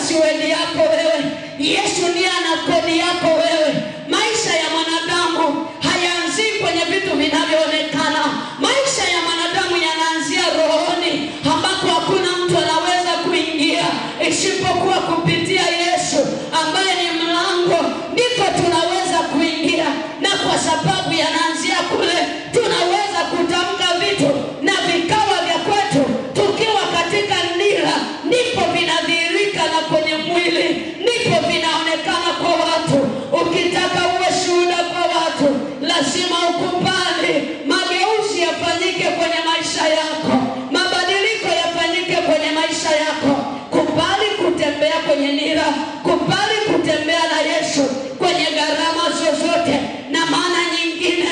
password yako wewe. Yesu ndiye ana kodi yako wewe. Maisha ya mwanadamu hayaanzii kwenye vitu vinavyoonekana. Maisha ya mwanadamu yanaanzia rohoni, ambako hakuna mtu anaweza kuingia isipokuwa kupitia Yesu ambaye ni mlango. Ndiko tunaweza kuingia, na kwa sababu yanaanzia kule, tunaweza kutamka vitu na vikawa vya kwetu tukiwa katika nira. Ndipo vinadhihirika na kwenye mwili, ndipo vinaonekana kwa watu. Ukitaka uwe shuhuda kwa watu, lazima ukubali mageuzi yafanyike kwenye maisha yako, mabadiliko yafanyike kwenye maisha yako. Kubali kutembea kwenye nira, kubali kutembea na Yesu kwenye gharama zozote. Na maana nyingine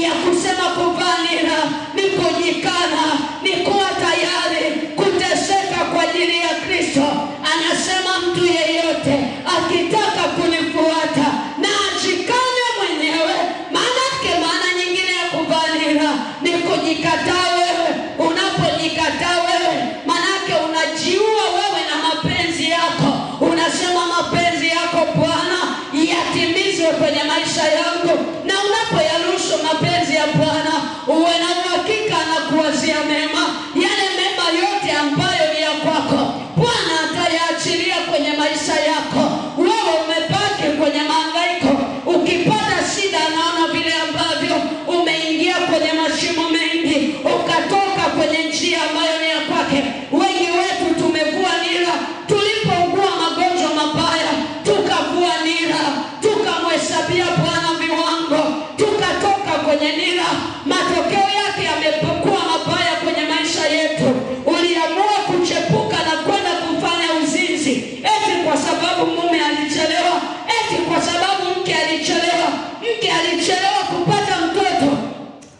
ya kusema kuvaa nira ni kujikana, ni kuwa tayari kuteseka kwa ajili ya Kristo. Anasema mtu yeyote akitaka kunifuata na ajikane mwenyewe. Maana nyingine ya kuvaa nira ni kujikataa wewe. Unapojikataa wewe, maanake unajiua wewe na mapenzi yako. Unasema mapenzi yako Bwana yatimizwe kwenye maisha yangu. Na unapoyaruhusu mapenzi ya Bwana, uwe na uhakika na kuwazia mema. Yale mema yote ambayo ni ya kwako, Bwana atayaachilia kwenye maisha yako. Wewe umebaki kwenye mahangaiko, ukipata shida naona vile ambavyo umeingia kwenye mashimo mengi, ukatoka kwenye njia ambayo ni ya kwake. Wengi wetu tumevua nira. Tulipougua magonjwa mabaya, tukavua nira, tukamhesabia Bwana viwango, tukatoka kwenye nira. Matokeo yake yamekuwa mabaya kwenye maisha yetu. Uliamua kuchepuka na kwenda kufanya uzinzi, eti kwa sababu mume alichelewa, eti kwa sababu mke alichelewa kupata mtoto,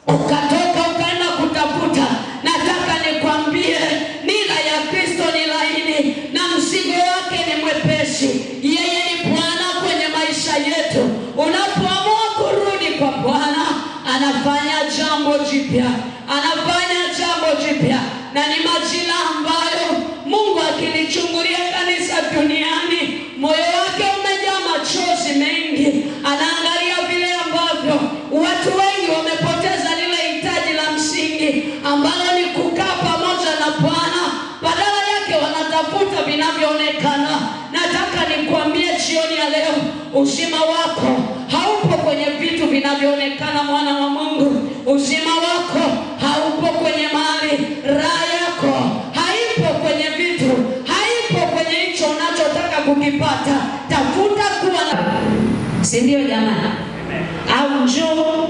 ukatoka ukaenda kutafuta. Nataka nikwambie, nira ya Kristo ni laini na mzigo wake ni mwepesi. Yeye ni Bwana kwenye maisha yetu. Unapoamua kurudi kwa Bwana, anafanya jambo jipya, anafanya jambo jipya. Na ni majira ambayo Mungu akilichungulia kanisa duniani, moyo wake umejaa machozi mengi. Anaangalia vile ambavyo watu wengi wamepoteza lile hitaji la msingi ambalo ni kukaa pamoja na Bwana. Badala yake wanatafuta vinavyoonekana. Nataka nikwambie jioni ya leo, uzima wako haupo kwenye vitu vinavyoonekana, mwana wa Mungu. Uzima wako haupo kwenye mali. Raha yako haipo kwenye vitu, haipo kwenye hicho unachotaka kukipata. Tafuta kuwa na, si ndio jamani? Au njoo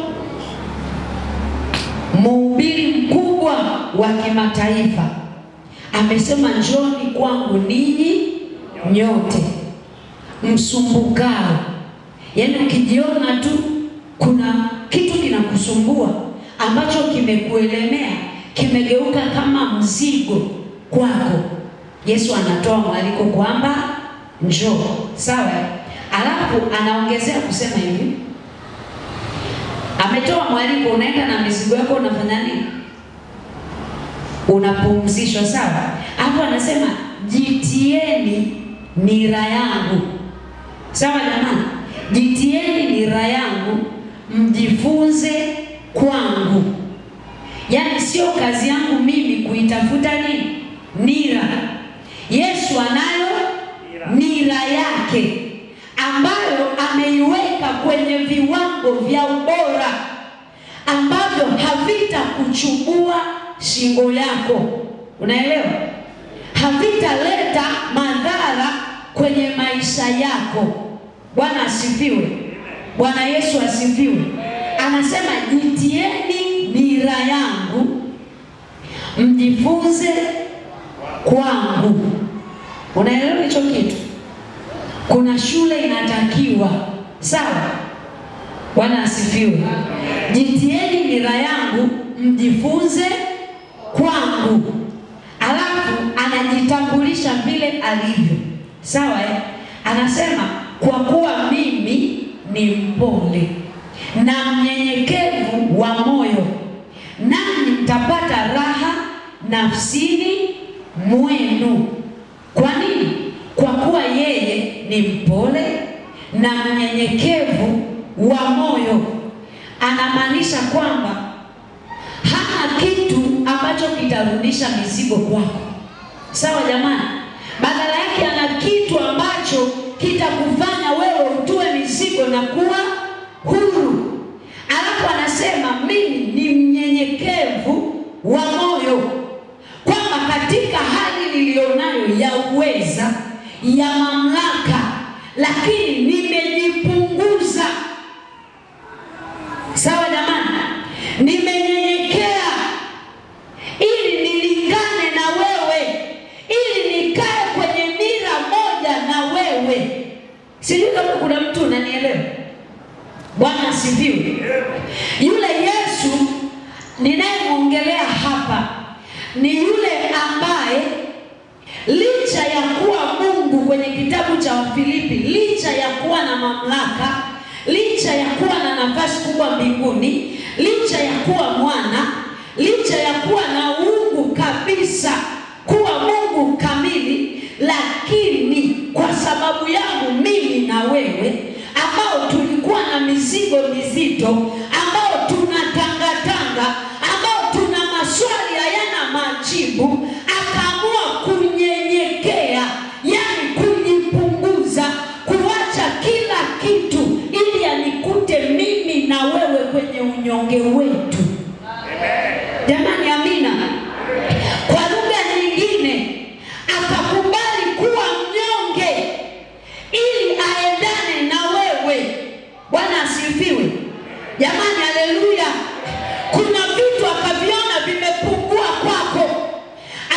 mhubiri mkubwa wa kimataifa amesema, njooni kwangu ninyi nyote msumbukao. Yaani ukijiona tu kuna kitu kinakusumbua ambacho kimekuelemea, kimegeuka kama mzigo kwako, Yesu anatoa mwaliko kwamba njoo. Sawa? Alafu anaongezea kusema hivi, ametoa mwaliko, unaenda na mizigo yako, unafanya nini? Unapumzishwa. Sawa? Hapo anasema jitieni nira yangu. Sawa jamani? Jitieni nira yangu, mjifunze kwangu. Yaani sio kazi yangu mimi kuitafuta nini? Nira. Yesu anayo nira yake ambayo ameiweka kwenye viwango vya ubora ambavyo havitakuchubua shingo yako. Unaelewa? Havitaleta madhara kwenye maisha yako. Bwana asifiwe. Bwana Yesu asifiwe. Anasema jitieni nira yangu, mjifunze kwangu. Unaelewa hicho kitu? Kuna shule inatakiwa. Sawa? Bwana asifiwe. Jitieni nira yangu, mjifunze kwangu. Alafu anajitambulisha vile alivyo. Sawa? Anasema kwa kuwa mimi ni mpole na mnyenyekevu wa moyo, nani mtapata raha nafsini mwenu. Kwa nini? Kwa kuwa yeye ni mpole na mnyenyekevu wa moyo. Anamaanisha kwamba hana kitu ambacho kitarudisha mizigo kwako. Sawa jamani? Badala yake ana kitu ambacho kitakufanya wewe utue mizigo na kuwa huru. Alafu anasema mimi ni mnyenyekevu wa moyo, kwamba katika hali nilionayo ya uweza, ya mamlaka, lakini nimejipunguza. Sawa jamani? Nimenyenyekea ili nilingane na wewe, ili nikae kwenye nira moja na wewe. Sijui kama kuna mtu unanielewa. Bwana asifiwe. Yule Yesu ninayemwongelea hapa ni yule ambaye licha ya kuwa Mungu kwenye kitabu cha Wafilipi, licha ya kuwa na mamlaka, licha ya kuwa na nafasi kubwa mbinguni, licha ya kuwa mwana, licha ya kuwa na uungu kabisa, kuwa Mungu kamili, lakini kwa sababu yangu mimi na wewe ambao tulikuwa na mizigo mizito, ambao tunatangatanga, ambao tuna maswali hayana majibu, akaamua kunyenyekea, yani kujipunguza, kuacha kila kitu ili anikute mimi na wewe kwenye unyonge wetu. Jamani, amina. Kwa lugha nyingine, akakubali kuwa mnyonge ili aendane na wewe. Bwana asifiwe. Jamani, haleluya. Kuna vitu akaviona vimepungua kwako,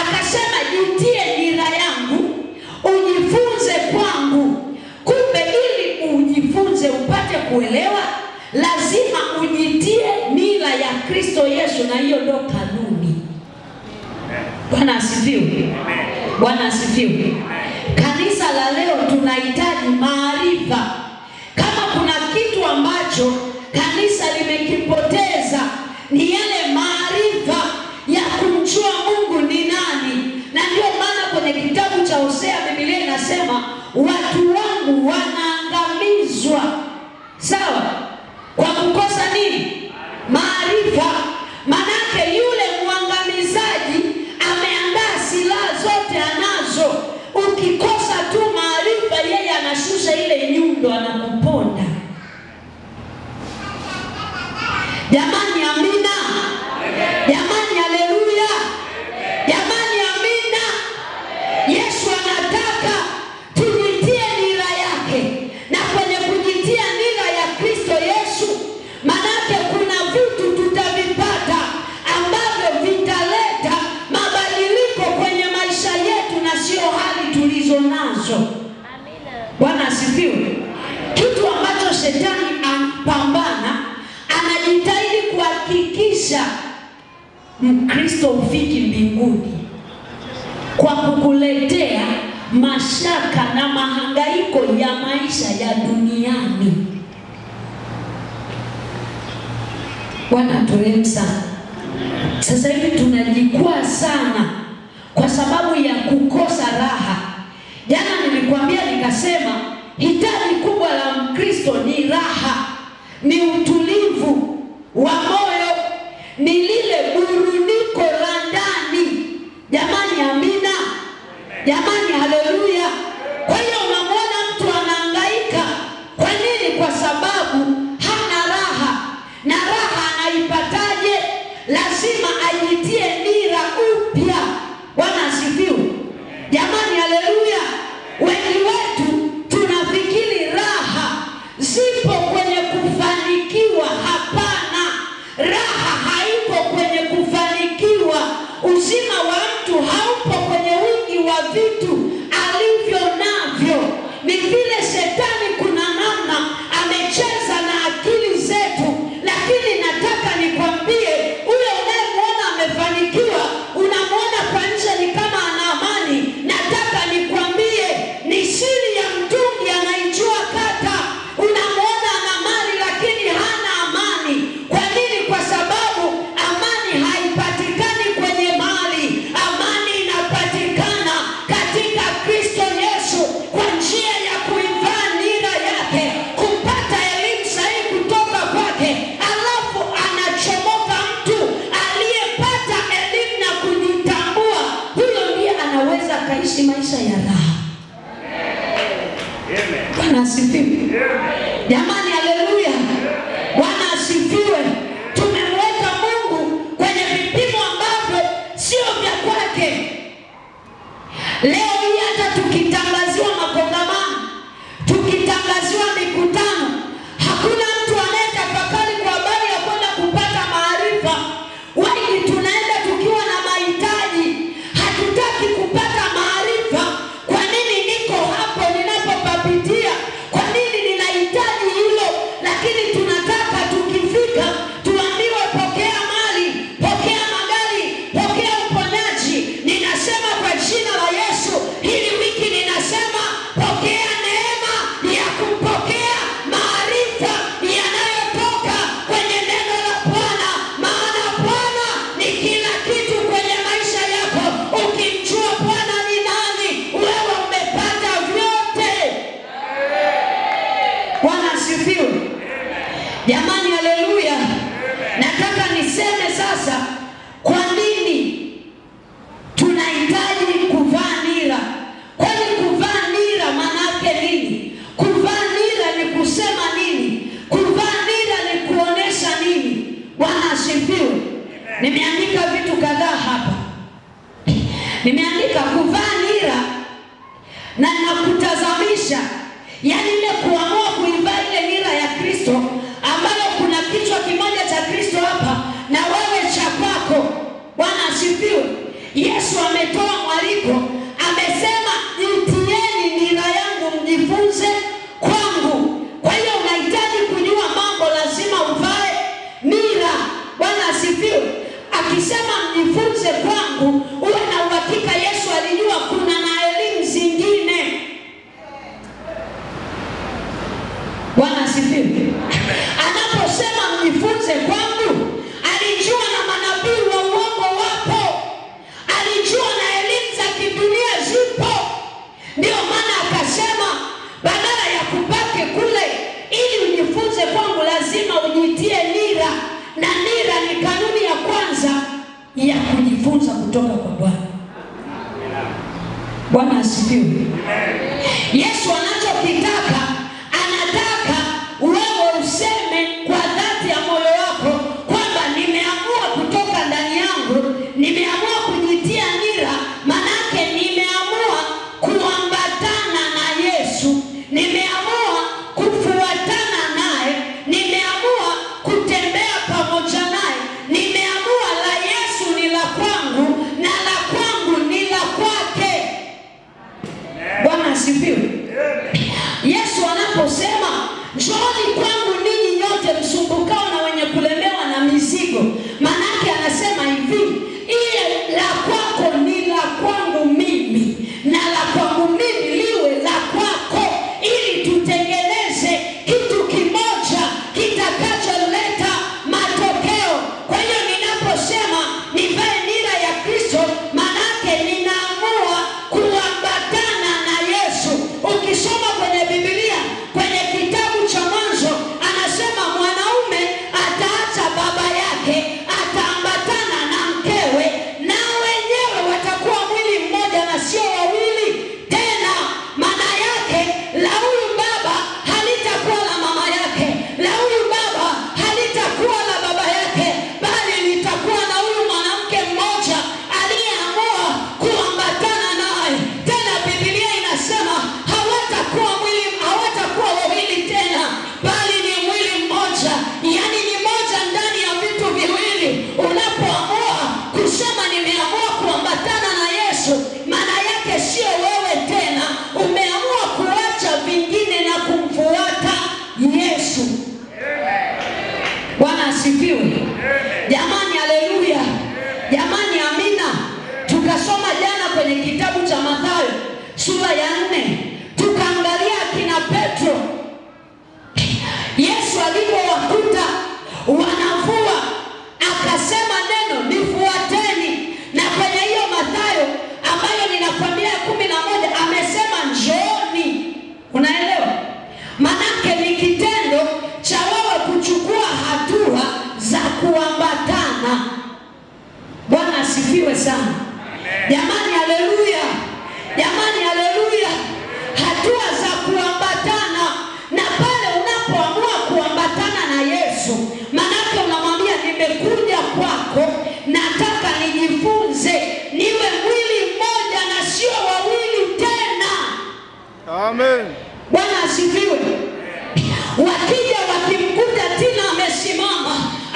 akasema jitie nira yangu, ujifunze kwangu. Kumbe ili ujifunze upate kuelewa, lazima ujitie nira ya Kristo Yesu, na hiyo ndo kanuni. Bwana asifiwe. Bwana asifiwe. Kanisa la leo tunahitaji maarifa. Kama kuna kitu ambacho kanisa limekipoteza, ni yale maarifa ya kumjua Mungu ni nani. Na ndio maana kwenye kitabu cha Hosea Biblia inasema watu wangu wanaangamizwa. Sawa? Kwa kukosa nini? Maarifa. Manake yule mwangamizaji ameandaa silaha zote anazo. Ukikosa tu maarifa, yeye anashusha ile nyundo, anakuponda. Jamani, amina. Jamani, haleluya. Jamani, amina. Yesu anataka tujitie nira yake, na kwenye kujitia nira ya Kristo Yesu, manake kuna vitu tutavipata ambavyo vitaleta mabadiliko kwenye maisha yetu na sio hali tulizo nazo. Amina. Bwana asifiwe. Kitu ambacho shetani anapambana, anajitahidi kuhakikisha Mkristo ufiki mbinguni kwa kukuletea mashaka na mahangaiko ya maisha ya duniani. Bwana turehemu sana. Sasa hivi tunajikwaa sana kwa sababu ya kukosa raha. Jana nilikwambia nikasema hitaji kubwa la Mkristo ni raha, ni utulivu wa moyo, ni lile burudiko la ndani. Jamani, amina. Jamani, haleluya. Kwa hiyo unamwona mtu anahangaika. Kwa nini? Kwa sababu hana raha. Na raha anaipataje? Lazima ajitie nira upya. Bwana asifiwe. Jamani, haleluya. Wengi wetu tunafikiri raha zipo kwenye kufanikiwa. Hapana. Bwana asifiwe. Jamani, haleluya. Bwana asifiwe. Tumemweka Mungu kwenye vipimo ambavyo sio vya kwake. Leo hii hata tukitangaziwa makongamano, tukitangaziwa mikutano, hakuna mtu anayetafakari kwa habari ya kwenda kupata maarifa. Wengi tunaenda tukiwa na mahitaji, hatutaki kupata maarifa. Kwa nini niko hapo ninapopapitia? Kwa nini ninahitaji hilo? Lakini tunataka tukifika tuambiwe pokea mali, pokea magari, pokea uponyaji. Ninasema kwa jina la Yesu, hili wiki ninasema pokea neema ya kupokea maarifa yanayotoka kwenye neno la Bwana, maana Bwana ni kila kitu kwenye maisha yako. Ukimjua Bwana ni nani, wewe umepata vyote. Bwana asifiwe. Jamani, haleluya. Nataka niseme sasa, kwa nini tunahitaji kuvaa nira? Kwani kuvaa nira maana yake nini? Kuvaa nira ni kusema nini? Kuvaa nira ni kuonesha nini? Bwana asifiwe. Nimeandika vitu kadhaa hapa. Nimeandika kuvaa nira na nakutazamisha, yaani ile kuamua kuivaa ile nira ya Kristo, ambayo kuna kichwa kimoja cha Kristo hapa na wewe cha kwako. Bwana asifiwe. Yesu ametoa mwaliko, amesema jitieni nira yangu mjifunze kwangu. Kwa hiyo unahitaji kujua mambo, lazima uvae nira. Bwana asifiwe. Akisema mjifunze kwangu, uwe na uhakika Yesu alijua kuna na elimu zingine. Bwana asifiwe. Anaposema mjifunze kwangu, alijua na manabii wa uongo wapo, alijua na elimu za kidunia zipo. Ndio maana akasema badala ya kupake kule ili ujifunze kwangu, lazima ujitie nira. Na nira ni kanuni ya kwanza ya kujifunza kutoka kwa Bwana. Bwana asifiwe. Yesu anachokitaka, anataka wewe useme kwa dhati ya moyo wako kwamba nimeamua kutoka ndani yangu, nimeamua kujitia nira. Manake nimeamua kuambatana na Yesu, nimeamua kufuatana naye, nimeamua kutembea pamoja naye, nimeamua la Yesu ni la kwangu na la kwangu ni la kwake. Bwana asifiwe. Yesu anaposema njooni kwangu ninyi nyote msumbukao na wenye kulemewa na mizigo, manake anasema hivi, ile la kwako ni la kwangu mimi na la kwangu mimi liwe la kwako, ili tutengeneze kitu kimoja kitakacholeta matokeo. Kwa hiyo ninaposema nivae nira ya Kristo, manake ninaamua kuambatana na Yesu. Ukisoma kwenye Biblia, kwenye kitabu cha Mwanzo, Amen. Bwana asifiwe. Wakija wakimkuta Tina amesimama,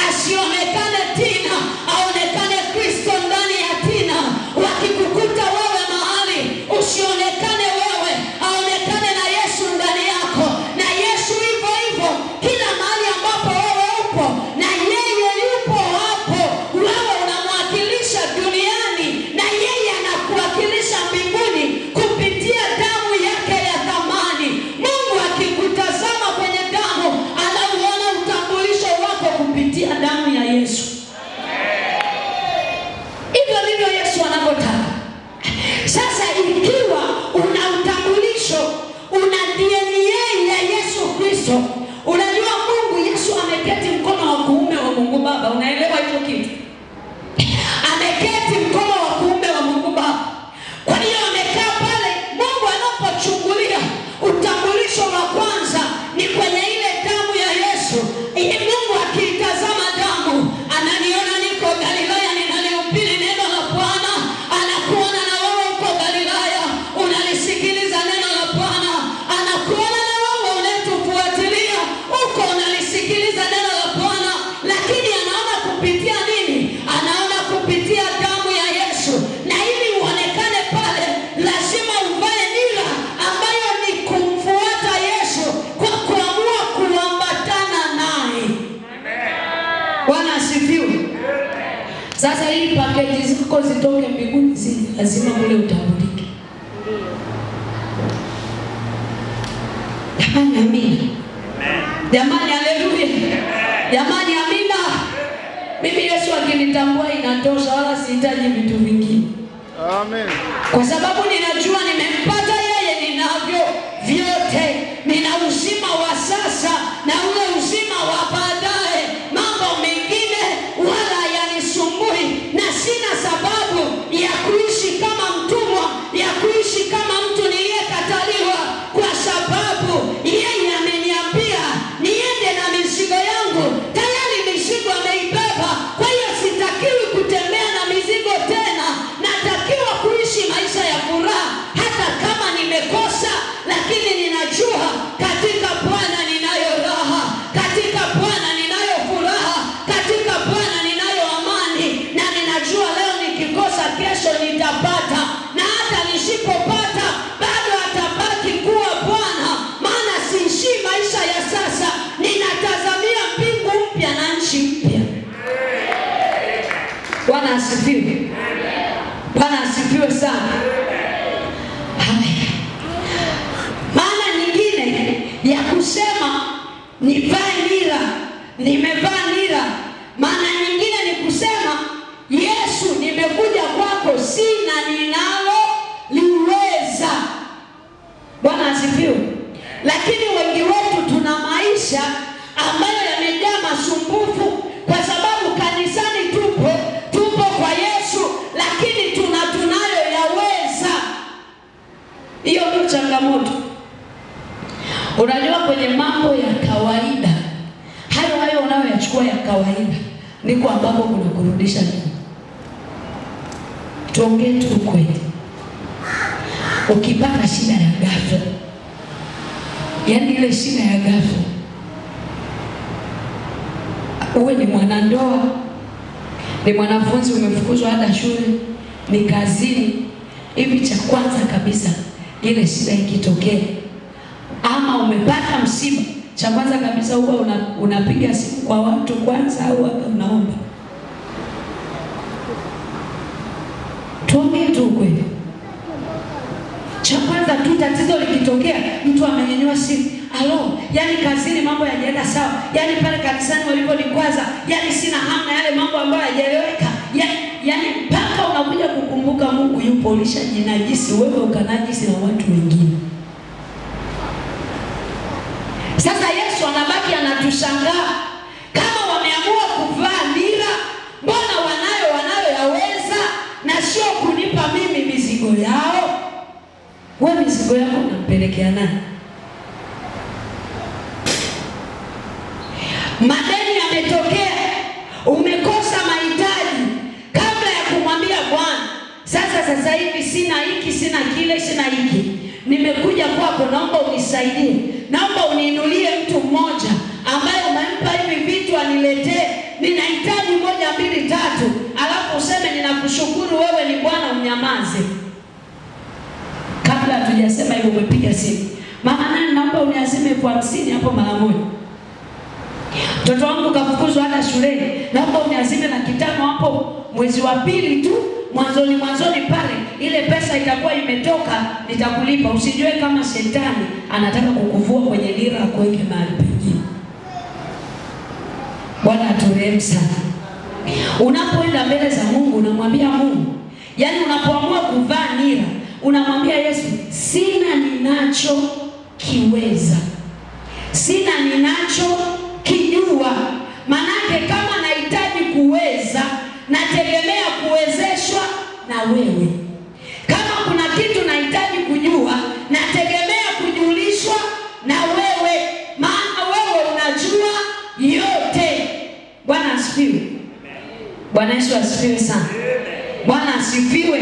asionekane Tina, aonekane Kristo ndani ya Tina. Wakikukuta wewe mahali, usionekane wewe, aonekane na Yesu ndani yako. Na Yesu hivyo hivyo, kila mahali ambapo wewe upo, na yeye yupo hapo. Wewe unamwakilisha duniani, na yeye anakuwakilisha mbinguni kupitia damu yake ya thamani. Mungu akikutazama kwenye damu, anauona utambulisho wako kupitia damu ya Yesu. Hivyo ndivyo Yesu anavyotaka. Sasa ikiwa una utambulisho, una DNA ya Yesu Kristo, unajua Mungu Yesu ameketi mkono wa kuume wa Mungu Baba. Unaelewa hicho kitu? Ameketi mkono wa kuume wa Mungu Baba. Kwa hiyo amekaa pale. Mungu anapochungulia, utambulisho wa kwanza ni kwenye ile damu ya Yesu. Mungu akitazama damu, ananiona niko Galilaya ninalihubiri neno la Bwana. Anakuona na wewe uko Galilaya unalisikiliza neno la Bwana. Anakuona na wewe unatufuatilia uko unalisikiliza neno la Bwana. Lakini anaona kupitia nini? Anaona kupitia damu ya Yesu. Na ili uonekane pale, lazima uvae nira ambayo ni kumfuata Yesu kwa kuamua kuambatana naye. Bwana asifiwe. Sasa hii pakeji ziko zitoke mbinguni, lazima ule utambulike. Jamani, amina. Jamani, haleluya. Jamani, amina. Mimi Yesu akinitambua inatosha, wala sihitaji vitu vingine. Amen. Kwa sababu ninajua nimempata yeye, ninavyo vyote. Nina uzima wa sasa na ule uzima wa baadaye. Mambo mengine wala yanisumbui, na sina sababu ya kuishi kama mtumwa, ya kuishi kama mtu niliyekataliwa, kwa sababu yeye ameniambia niende na mizigo yangu. Tayari mizigo ameibeba. Kwa hiyo sitakiwi kutembea na mizigo tena. Natakiwa kuishi maisha ya furaha hata kama nimekosa, lakini ninajua katika Bwana ninayo raha, katika Bwana ninayo furaha, katika Bwana ninayo amani. Na ninajua leo nikikosa, kesho nitapata, na hata nisipopata bado atabaki kuwa Bwana. Maana siishi maisha ya sasa, ninatazamia mbingu mpya na nchi mpya. Bwana asifiwe. Bwana asifiwe sana. Amen. Maana nyingine ya kusema nivae nira, nimevaa nira. Maana nyingine ni kusema Yesu, nimekuja kwako, sina ninalo liweza. Bwana asifiwe. Lakini wengi wetu tuna maisha ambayo yamejaa masumbufu, kwa sababu kanisani tupo kwa Yesu, lakini tunayo yaweza. Hiyo ndio changamoto. Unajua, kwenye mambo ya kawaida hayo unayoyachukua ya kawaida ndiko ambapo kuna kurudisha nyuma. Tuongee tu kweli. Ukipata shida ya ghafla, yaani ile shida ya ghafla, uwe ni mwanandoa, ni mwanafunzi umefukuzwa hata shule, ni kazini, hivi cha kwanza kabisa ile shida ikitokea, ama umepata msiba, cha kwanza kabisa huwa unapiga simu kwa watu kwanza, au unaomba? Tuongee tu kweli. Cha kwanza tu tatizo likitokea, mtu amenyanyua simu, halo, yani kazini mambo yajaenda sawa, yani pale kanisani waliponikwaza, yani sina hamna, yale mambo ambayo hayaeleweka, yani mpaka unakuja kukumbuka Mungu yupo, ulishajinajisi wewe, ukanajisi na watu wengine. Sasa Yesu anabaki anatushangaa, kama wameamua kuvaa nira, mbona wanayoyaweza, na sio kunipa mimi mizigo yao? Wewe mizigo yako unampelekea nani? Madeni yametokea, umekosa mahitaji, kabla ya kumwambia Bwana, sasa hivi sina hiki, sina kile, sina hiki, nimekuja kwako, naomba unisaidie, naomba uniinulie mtu mmoja ambaye umempa hivi vitu aniletee, ninahitaji 1, 2, 3, alafu useme ninakushukuru wewe ni Bwana, unyamaze. Kabla hatujasema hivyo umepiga simu, mama nani, naomba uniazime 50 hapo mara moja. Mtoto wangu kafukuzwa hata shuleni, naomba uniazime 500 hapo mwezi wa pili tu, mwanzoni pale, ile pesa itakuwa imetoka, nitakulipa. Usijue kama shetani anataka kukuvua kwenye dira akuweke mahali pengine. Bwana aturehemu sana. Unapoenda mbele za Mungu unamwambia Mungu, yaani unapoamua kuvaa nira, unamwambia Yesu, sina ninacho kiweza, sina ninacho kijua. Manake kama nahitaji kuweza, nategemea kuwezeshwa na wewe. Kama kuna kitu nahitaji kujua, nategemea kujulishwa na wewe, maana wewe unajua yote. Bwana asifiwe. Bwana Yesu asifiwe sana. Bwana asifiwe.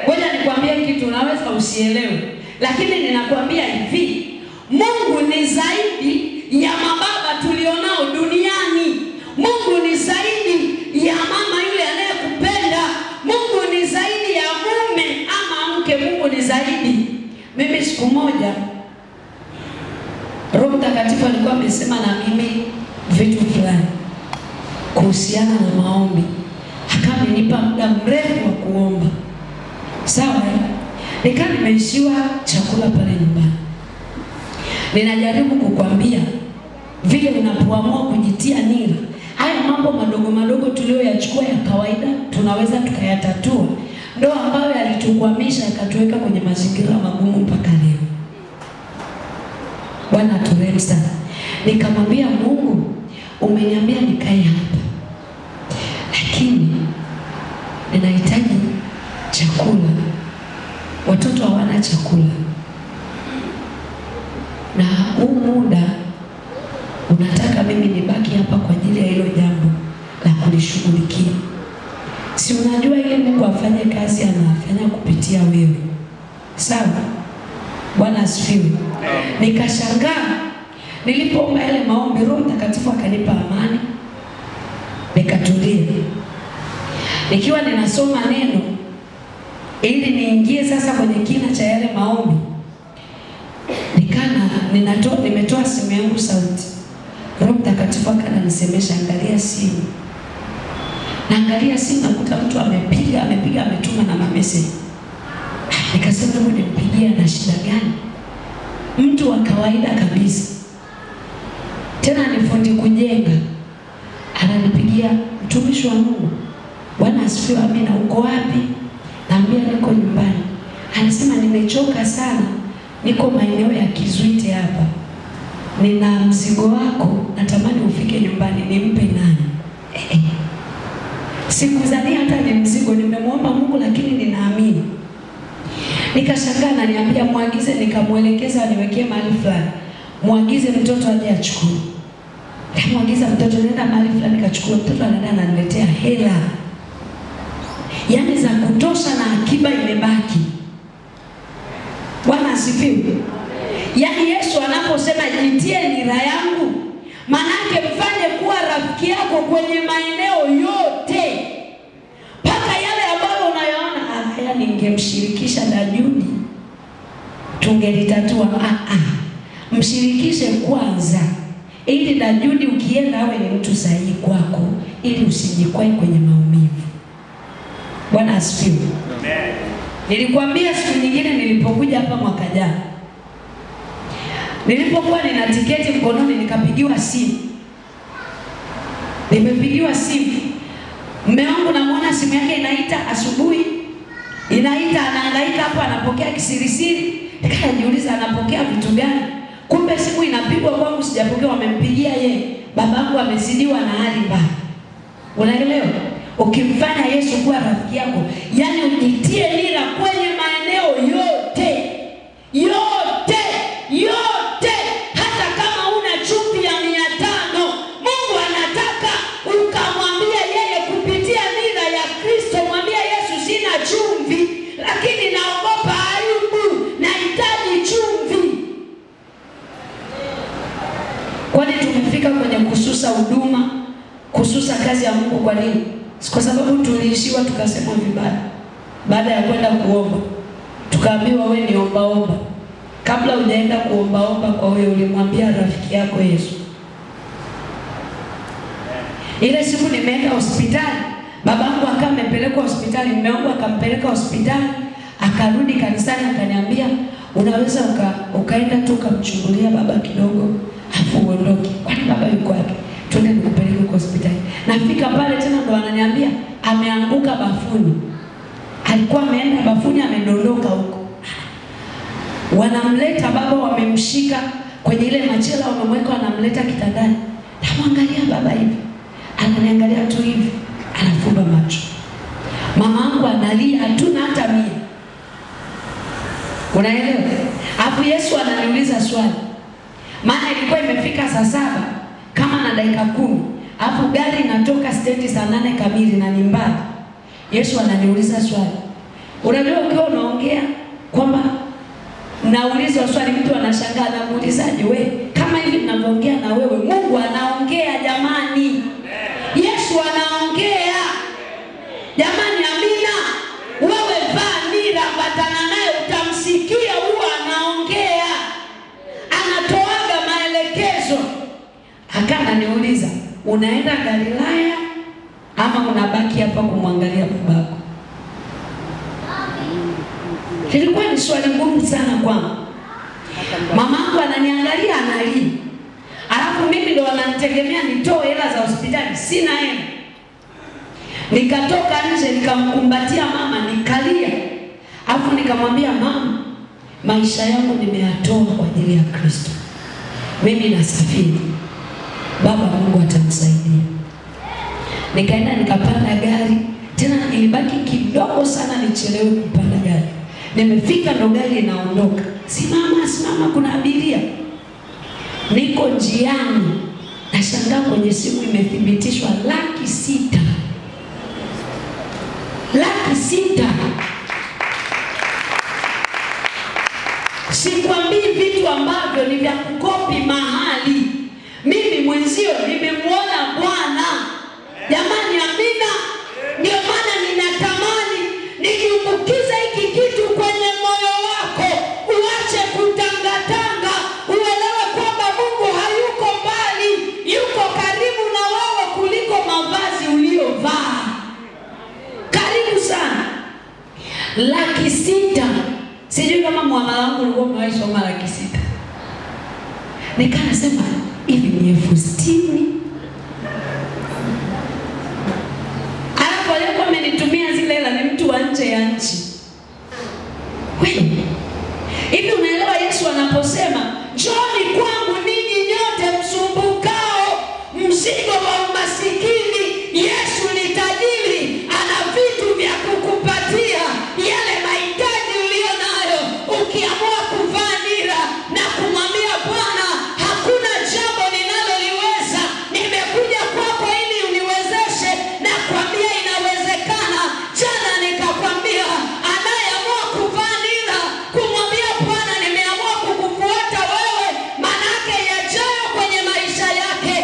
Ngoja nikwambie kitu unaweza usielewe, lakini ninakwambia hivi, Mungu ni zaidi ya mababa tulionao duniani. Mungu ni zaidi ya mama yule anayekupenda. Mungu ni zaidi ya mume ama mke. Mungu ni zaidi. Mimi siku moja Roho Mtakatifu alikuwa amesema na mimi vitu fulani kuhusiana na maombi. Akanipa muda mrefu wa kuomba. Sawa? Nikaa nimeishiwa chakula pale nyumbani. Ninajaribu kukwambia vile unapoamua kujitia nira, haya mambo madogo tuliyoyachukua ya kawaida tunaweza tukayatatua, ndio ambayo yalitukwamisha yakatuweka kwenye mazingira magumu mpaka leo. Bwana aturehemu sana. Nikamwambia Mungu, umeniambia nikae hapa, lakini ninahitaji chakula, watoto hawana chakula, na huu muda unataka mimi nibaki hapa kwa ajili ya hilo jambo la kulishughulikia. Si unajua ile Mungu afanye kazi anafanya kupitia wewe. Sawa? Bwana asifiwe. Nikashangaa nilipoomba yale maombi, Roho Mtakatifu akanipa amani, nikatulia. Nikiwa ninasoma neno ili niingie sasa kwenye kina cha yale maombi, nimetoa simu yangu sauti. Roho Mtakatifu akanisemesha, angalia simu. Naangalia simu, nakuta mtu amepiga ametuma na message. Nikasema hebu nimpigie, na shida gani? Mtu wa kawaida kabisa, tena ni fundi kujenga, ananipigia, mtumishi wa Mungu. Bwana asifiwe. Amina. Uko wapi? Naambia niko nyumbani. Anasema nimechoka sana, niko maeneo ya Kizuite hapa, nina mzigo wako, natamani ufike nyumbani, nimpe nani? Sikuzania hata ni mzigo, nimemwomba Mungu lakini ninaamini. Nikashangaa, na niambia muagize, nikamuelekeza aniwekee mahali fulani. Muagize mtoto aje achukue. Nikamwagiza mtoto, nenda mahali fulani nikachukua. Mtoto anaenda ananiletea hela, yaani za kutosha na akiba imebaki. Bwana asifiwe. Yaani Yesu anaposema jitie nira yangu, manake mfanye kuwa rafiki yako kwenye maeneo yote, mpaka yale ambayo unayoona haya ningemshirikisha na Judi tungelitatua. Mshirikishe kwanza, ili na Judi ukienda awe ni mtu sahihi kwako, ili usijikwae kwenye maumivu. Bwana asifiwe. Amen. Nilikwambia siku nyingine nilipokuja hapa mwaka jana, nilipokuwa nina tiketi mkononi, nikapigiwa simu. Nimepigiwa simu, mume wangu namuona simu yake inaita asubuhi, inaita, anahangaika hapo, anapokea kisirisiri. Nikajiuliza anapokea vitu gani? Kumbe simu inapigwa kwangu, sijapokea, wamempigia yeye. Babangu amezidiwa na hali mbaya. Unaelewa? Ukimfanya Yesu kuwa rafiki yako, yani ujitie nira kwenye maeneo yote, hata kama una chumvi ya 500, Mungu anataka ukamwambia yeye kupitia nira ya Kristo. Mwambia Yesu, sina chumvi lakini naogopa aibu, nahitaji kususa huduma, kususa kazi ya Mungu. Kwa nini? Kwa sababu tuliishiwa tukasema vibaya. Baada ya kwenda kuomba, tukaambiwa wewe ni omba. Kabla hujaenda kuomba kwa wewe, ulimwambia rafiki yako Yesu. Ile siku nimeenda hospitali, babangu akawa amepelekwa hospitali, mume wangu akampeleka hospitali, akarudi kanisani akaniambia, unaweza ukaenda tu kumchungulia baba kidogo afu uondoke. Kwani baba yuko wapi? Twende nikupeleke kwa hospitali. Nafika pale tena ndo ananiambia ameanguka bafuni. Alikuwa ameenda bafuni, amedondoka huko. Wanamleta baba, wamemshika kwenye ile machela, wamemweka, wanamleta kitandani. Namwangalia baba hivi, ananiangalia tu hivi, anafumba macho. Mama yangu analia, hatuna hata mia. Unaelewa? Hapo Yesu ananiuliza swali. Maana ilikuwa imefika saa 7 kama na dakika 10. Hapo gari inatoka stendi saa 8 kamili na ni mbali. Yesu ananiuliza swali. Unajua ukiwa unaongea kwamba nauliza swali, mtu anashangaa, anamuulizaje wewe? Kama hivi ninavyoongea na wewe, Mungu anaongea jamani. Yesu anaongea. Jamani, amina. Wewe vaa nira, batana naye, utamsikia huwa anaongea. Anatoaga maelekezo. Akana niuliza, unaenda Galilaya ama unabaki hapa kumwangalia babako? Ilikuwa ni swali ngumu sana kwangu. Mamangu ananiangalia, analia. Alafu mimi ndo wananitegemea nitoe hela za hospitali, sina hela. Nikatoka nje nikamkumbatia mama, nikalia. Alafu nikamwambia mama, maisha yangu nimeyatoa kwa ajili ya Kristo. Mimi nasafiri. Baba Mungu atanisaidia. Nikaenda nikapanda gari. Tena ilibaki kidogo sana nichelewe kupanda gari. Nimefika ndo gari inaondoka. Simama, kuna abiria. Niko njiani, nashangaa kwenye simu imethibitishwa 600,000. 600,000. Sikwambii vitu ambavyo ni vya kukopi mahali. Mimi mwenzio nimemuona Bwana. Jamani, amina. Ndio maana ninatamani nikiumbukiza hiki kitu kwenye moyo wako, uache kutangatanga, uelewe kwamba Mungu hayuko mbali, yuko karibu na wewe kuliko mavazi uliyovaa. Karibu sana. 600,000. Sijui kama mwana wangu ulikuwa umewaisoma 600,000. Nikasema hivi ni 60,000. Alafu alikuwa amenitumia zile hela ni mtu wa nje ya nchi. Wewe hivi unaelewa Yesu anaposema njooni kwangu ninyi nyote msumbukao mzigo wa umasikini? Yesu ni tajiri, ana vitu vya kukupatia yale mahitaji uliyo nayo. Ukiamua kuvaa nira na kumwambia Bwana, hakuna jambo ninaloliweza, nimekuja kwako ili uniwezeshe, na kwambia inawezekana. Jana nikakwambia anayeamua kuvaa nira kumwambia Bwana, nimeamua kukufuata wewe, manake yajayo kwenye maisha yake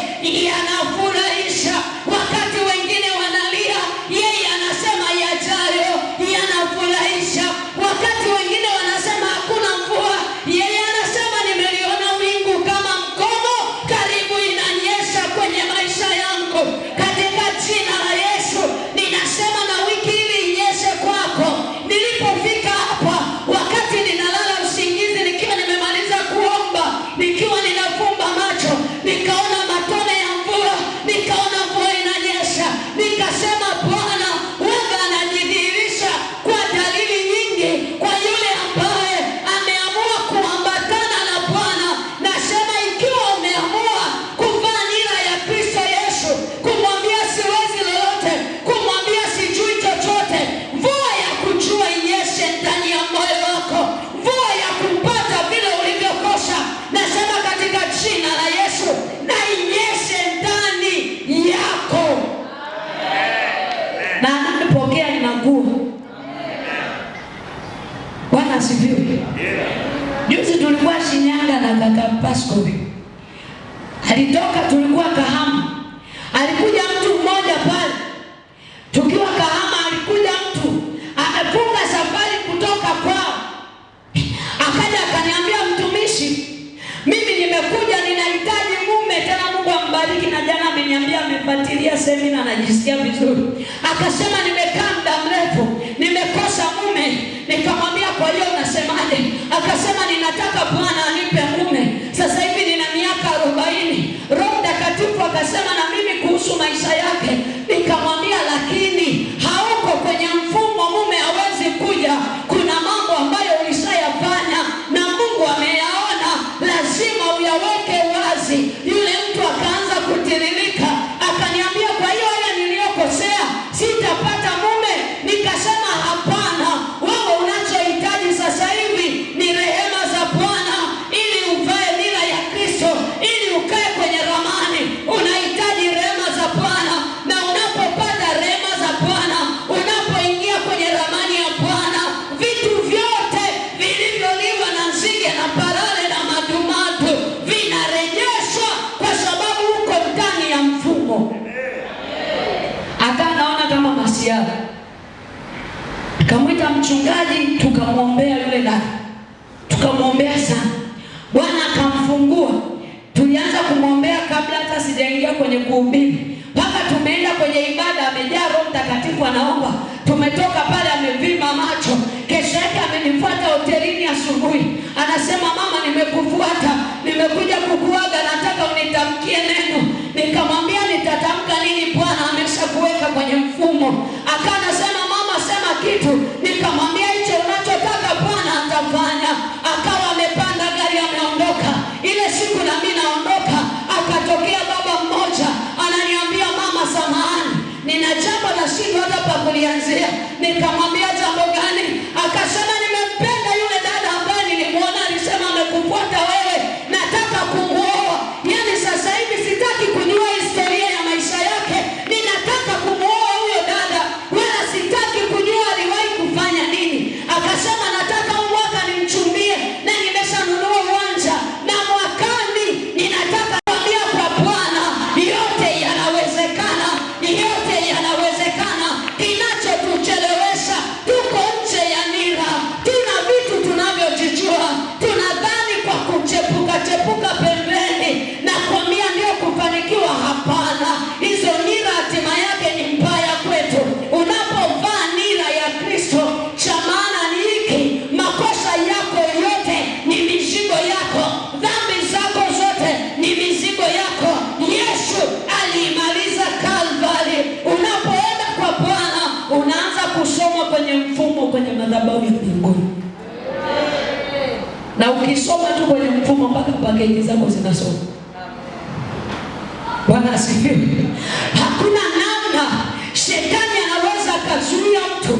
yanafurahisha. Wakati wengine wanalia, yeye anasema yajayo yanafurahisha. Wakati wengine wanasema hakuna mvua, yeye anasema nimeliona wingu kama mkono, karibu inanyesha kwenye maisha yangu. Katika jina la Yesu ninasema na wiki hili inyeshe kwako. Nilipofika hapa, wakati ninalala usingizi, nikiwa nimemaliza kuomba, nikiwa ninafumba macho, nikaona matone ya mvua, nikaona mvua inanyesha. Nikasema Bwana wewe anajidhihirisha kwa dalili nyingi kwa yule ambaye ameamua kuambatana na Bwana. Nasema ikiwa umeamua kuvaa nira ya Kristo Yesu, kumwambia siwezi lolote, kumwambia sijui chochote, mvua ya kujua inyeshe ndani ya moyo wako, mvua ya kupata vile ulivyokosa. Nasema katika jina la Yesu, na inyeshe ndani yako. Na anapokea inakuwa. Bwana asifiwe. Juzi tulikuwa Shinyanga na kaka Pasco. Alitoka, tulikuwa Kahama. ninahitaji mume tena. Mungu ambariki, na jana ameniambia amefuatilia semina, anajisikia vizuri. Akasema nimekaa muda mrefu nimekosa mume. Nikamwambia kwa hiyo unasemaje? Akasema ninataka Bwana anipe mume. Sasa hivi nina miaka 40. Roho Mtakatifu akasema na mimi kuhusu maisha yake. Nikamwambia lakini hauko kwenye mfumo, mume hawezi kuja. Kuna mambo ambayo ulishayafanya na Mungu ameyaona, lazima uyaweke wazi. Yule mtu akaanza kutiririka, akaniambia kwa hiyo haya niliyokosea sitapata mume. Nikasema hapana, wewe unachohitaji sasa hivi ni rehema za Bwana ili uvae nira ya Kristo, ili ukae kwenye ramani. Unahitaji rehema za Bwana, na unapopata rehema za Bwana, unapoingia kwenye ramani ya Bwana, vitu vyote vilivyoliwa na nzige na parare na madumadu vinarejeshwa, kwa sababu uko ndani ya mfumo. Akanaona kama masiara. Tukamwita mchungaji, tukamwombea yule dada, tukamwombea sana. Bwana akamfungua. Tulianza kumwombea kabla hata sijaingia kwenye kuhubiri, mpaka tumeenda kwenye ibada, amejaa Roho Mtakatifu anaomba. Tumetoka pale amevima macho. Kesho yake amenifuata hotelini asubuhi, anasema mama, nimekufuata, nimekuja kukuaga, nataka unitamkie neno. Nikamwambia nitatamka nini? Bwana ameshakuweka kwenye mfumo. Akanasema mama, sema kitu. Nikamwambia hicho unachotaka Bwana atafanya. Akawa amepanda gari ameondoka. Ile siku na mimi naondoka, akatokea baba mmoja ananiambia mama, samahani, nina jambo na shida hata pa kulianzia. Nikamwambia jambo gani? Akasema nimempenda yule dada ambaye nilimuona alisema amekufuata wewe, nataka kumuoa. Yaani sasa hivi sitaki kujua historia ya maisha yake, ninataka kumuoa huyo dada, wala sitaki kujua aliwahi kufanya nini. Akasema nataka mwaka nimchumbie, na nimeshanunua uwanja, na mwakani ninataka kuambia kwa Bwana yote yanawezekana, yote yanawezekana. Kinachotuchelewesha, tuko nje ya nira, tuna vitu tunavyojijua, tunadhani kwa kuchepuka pembeni na kuambia ndio kufanikiwa. Hapana, hizo nira hatima yake ni mbaya kwetu. Unapovaa nira ya Kristo, cha maana ni hiki: makosa yako yote ni mizigo yako, dhambi zako zote ni mizigo yako. Yesu aliimaliza Kalvari. Unapoenda kwa Bwana, unaanza kusoma kwenye mfumo, kwenye madhabahu ya mbinguni. Na ukisoma tu kwenye mfumo, mpaka pakeji zako zinasoma. Bwana asifiwe. Hakuna namna shetani anaweza akazuia mtu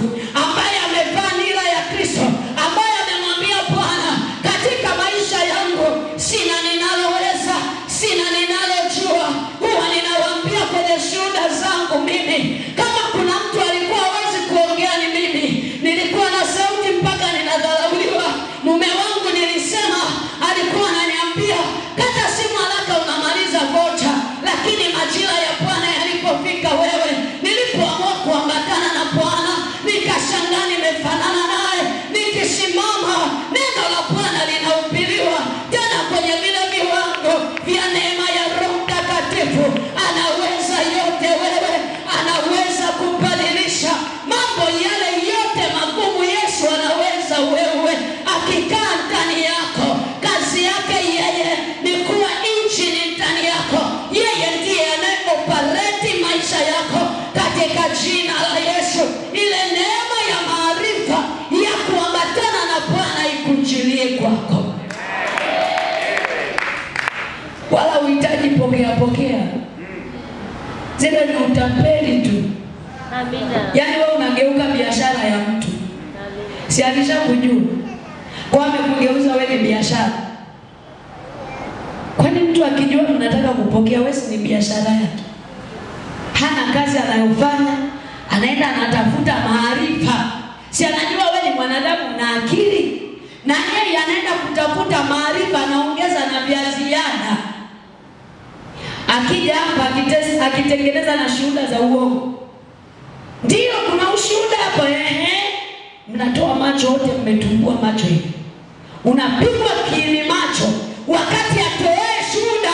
ambaye amevaa nira ya Kristo, ambaye amemwambia Bwana, katika maisha yangu sina ninaloweza, sina ninalojua. Huwa ninawaambia kwenye shuhuda zangu mimi, kama kuna mtu alikuwa hawezi kuongea ni mimi. Nilikuwa na sauti mpaka ninadharauliwa. Mume wangu nilisema, alikuwa ananiambia kata simu haraka unamaliza vocha. Lakini majira ya Bwana yalipofika, wewe, nilipoamua kuambatana na Bwana, nikashangaa nimefanana naye. Nikisimama, neno la Bwana linahubiriwa tena kwenye vile viwango vya neema ya Roho Mtakatifu. Anaweza yote wewe, anaweza kubadilisha mambo yale yote magumu. Yesu anaweza wewe, akikaa ndani yako. Kazi yake yeye ni kuwa injini ndani yako. Yeye ndiye anayeoperate maisha yako katika jina la Yesu. Ile neema ya maarifa ya kuambatana na Bwana ikujilie kwako. Wala uhitaji pokea. Zile ni utapeli tu. Amina. Yaani wewe unageuka biashara ya mtu. Amina. Si alishakujua kwa amekugeuza wewe ni biashara. Kwani mtu akijua unataka kupokea, wewe ni biashara yake. Hana kazi anayofanya, anaenda anatafuta maarifa. Si anajua wewe ni mwanadamu na akili, na yeye anaenda kutafuta maarifa, anaongeza na vya ziada. Akija hapa akitengeneza na shuhuda za uongo. Ndio kuna ushuhuda hapo, mnatoa macho wote, mmetumbua macho hivi. Unapigwa kiini macho wakati atoe shuhuda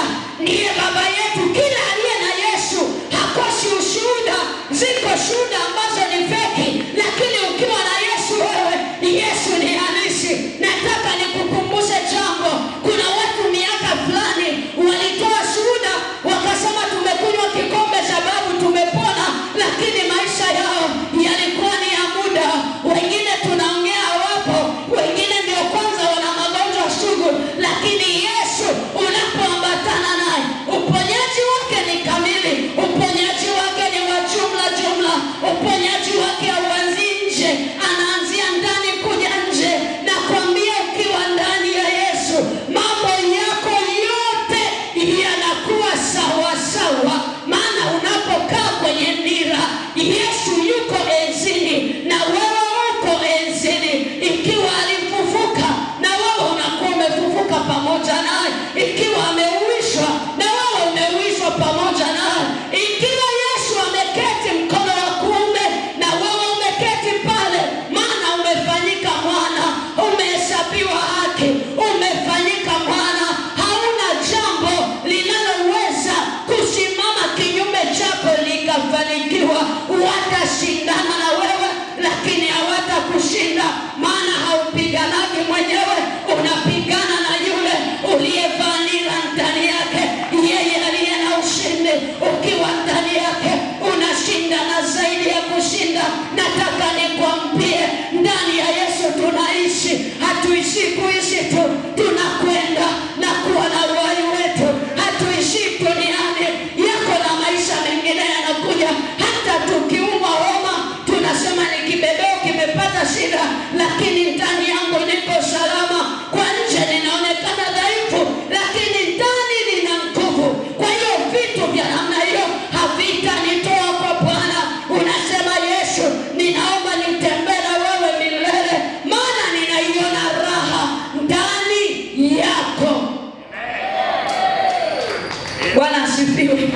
Bwana asifiwe.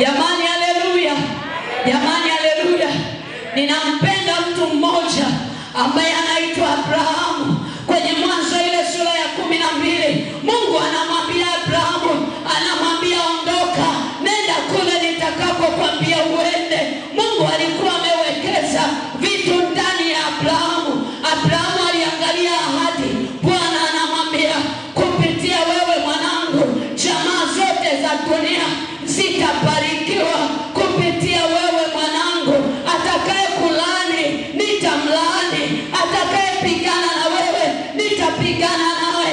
Jamani, haleluya. Jamani, haleluya. Ninampenda mtu mmoja ambaye anaitwa Abrahamu. Kwenye Mwanzo ile sura ya 12, Mungu anamwambia Abrahamu, anamwambia ondoka, nenda kule nitakapokuambia uende. Mungu alikuwa amewekeza vitu ndani ya Abrahamu. Abrahamu aliangalia ahadi. Bwana anamwambia, kupitia wewe mwanangu, jamaa zote za dunia zitabarikiwa. Kupitia wewe mwanangu, atakaye kulani nitamlaani, atakaye pigana na wewe nitapigana nawe.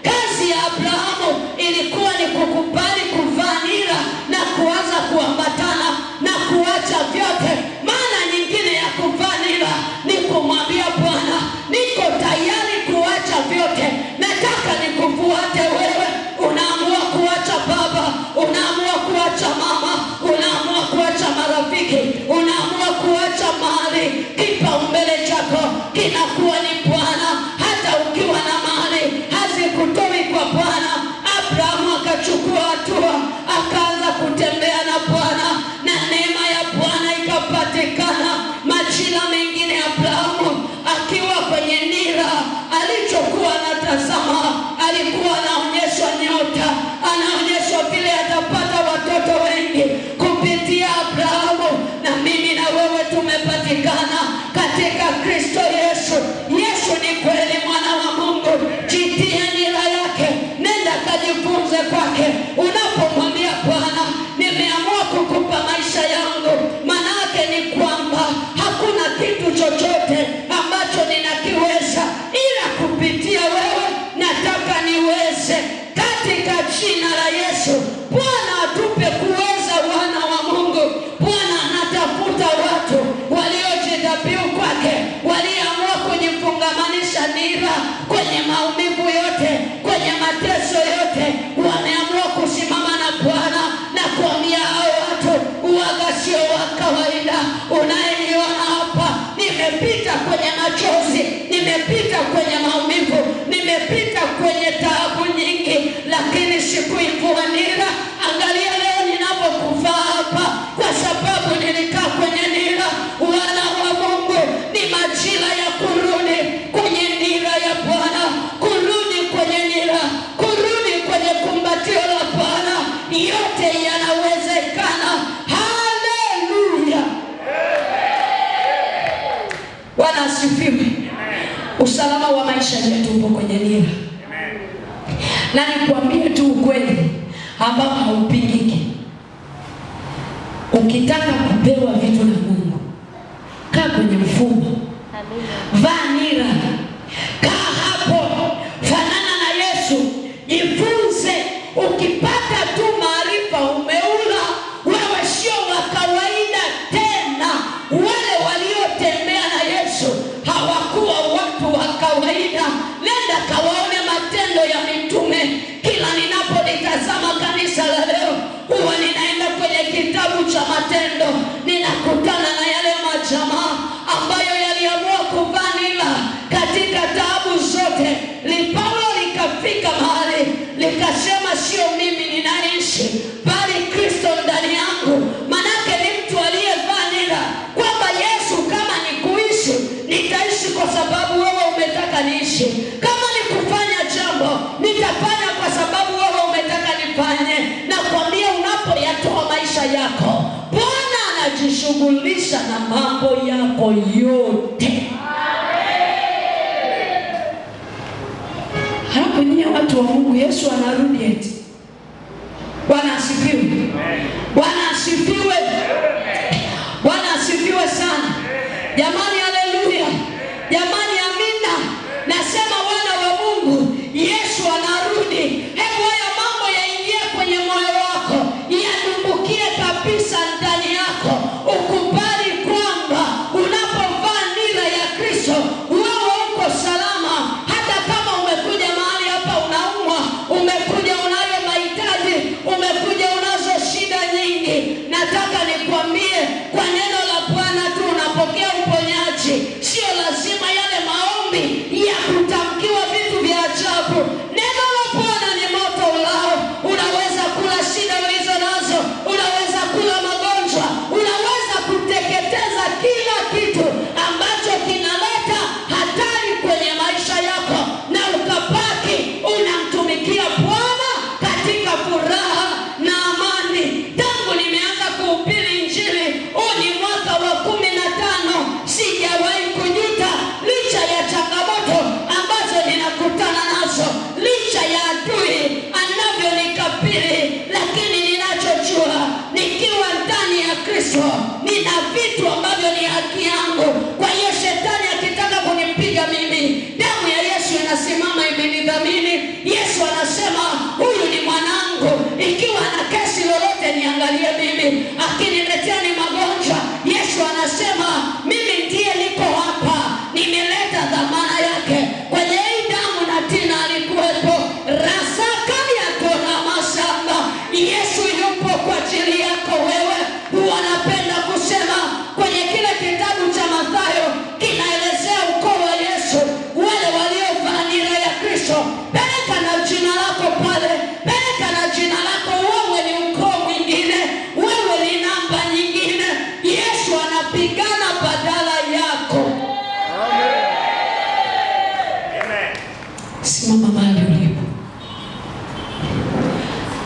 Kazi ya Abrahamu ilikuwa ni kukubali kuvaa nira na kuanza kuambatana na kuacha vyote. Maana nyingine ya kuvaa nira ni kumwambia Bwana, niko tayari kuacha vyote, nataka nikufuate wewe. Unaamua kuacha baba, unaamua kuacha mama, unaamua kuacha marafiki, unaamua kuacha mali. Kipaumbele chako kinakuwa ni Bwana. Hata ukiwa na mali hazikutoi kwa Bwana. Abrahamu akachukua hatua, akaanza kutembea na Bwana na neema ya Bwana ikapatikana. Majira mengine Abrahamu akiwa kwenye nira, alichokuwa anatazama, alikuwa anaonyeshwa nyota, anaonyeshwa vile atapata watoto wengi kupitia Abrahamu. Na mimi na wewe tumepatikana katika Kristo Yesu. Yesu ni kweli mwana wa Mungu. Jitie nira yake, nenda kajifunze kwake. Unapomwambia Bwana, nimeamua kukupa maisha yangu, manake ni kwamba hakuna kitu chochote ambacho ninakiweza ila kupitia wewe. Nataka niweze katika jina la Yesu. Bwana atupe kuweza, wana wa Mungu. Bwana anatafuta watu waliojidhabihu kwake, waliamua kujifungamanisha nira kwenye maumivu yote, kwenye mateso yote. Wameamua kusimama na Bwana na kuambia hao watu, uwaga sio wa kawaida. Unayeniona hapa, nimepita kwenye machozi, nimepita kwenye maumivu, nimepita kwenye taabu nyingi, lakini sikuivua nira. Angalia leo ninapokuvaa hapa, kwa sababu nilikaa kwenye nira. Wana wa Mungu, ni majira ya kurudi kwenye nira ya Bwana, kurudi kwenye nira, kurudi kwenye kumbatio la Bwana. Yote yanawezekana. Haleluya. Bwana asifiwe. Usalama wa maisha yetu upo kwenye nira. Na nikwambie tu ukweli ambao haupingiki. Ukitaka kupewa vitu na Mungu, kaa kwenye mfumo. Vaa nira. Kaa hapo. Fanana na Yesu. Jifunze. Ukipata tu maarifa umeula. Wewe sio wa kawaida tena. Wale waliotembea na Yesu hawakuwa watu wa kawaida. Nenda kawaone matendo ya mitume. Kila ninapolitazama kanisa la leo, huwa ninaenda kwenye kitabu cha Matendo, ninakutana na yale majamaa ambayo yaliamua kuvaa nira katika taabu zote. Paulo likafika mahali likasema, sio mimi ninaishi, bali Kristo ndani yangu. Manake ni mtu aliyevaa nira kwamba Yesu, kama ni kuishi, nitaishi kwa sababu wewe umetaka niishi. Kama ni kufanya jambo, nitafanya kwa sababu wewe umetaka nifanye. Na kwambia, unapoyatoa maisha yako, Bwana anajishughulisha na mambo yako yote. Hapo nyinyi watu wa Mungu, Yesu anarudi eti. Bwana asifiwe. Bwana asifiwe. Bwana asifiwe sana. Jamani, haleluya. Jamani, amina. Nasema wana wa Mungu, Yesu anarudi. Hebu haya mambo yaingie kwenye moyo wako, yadumbukie kabisa ndani yako. Ukubali kwamba unapovaa nira ya Kristo, wewe uko salama. Hata kama umekuja mahali hapa unaumwa, umekuja unayo mahitaji, umekuja unazo shida nyingi, nataka ni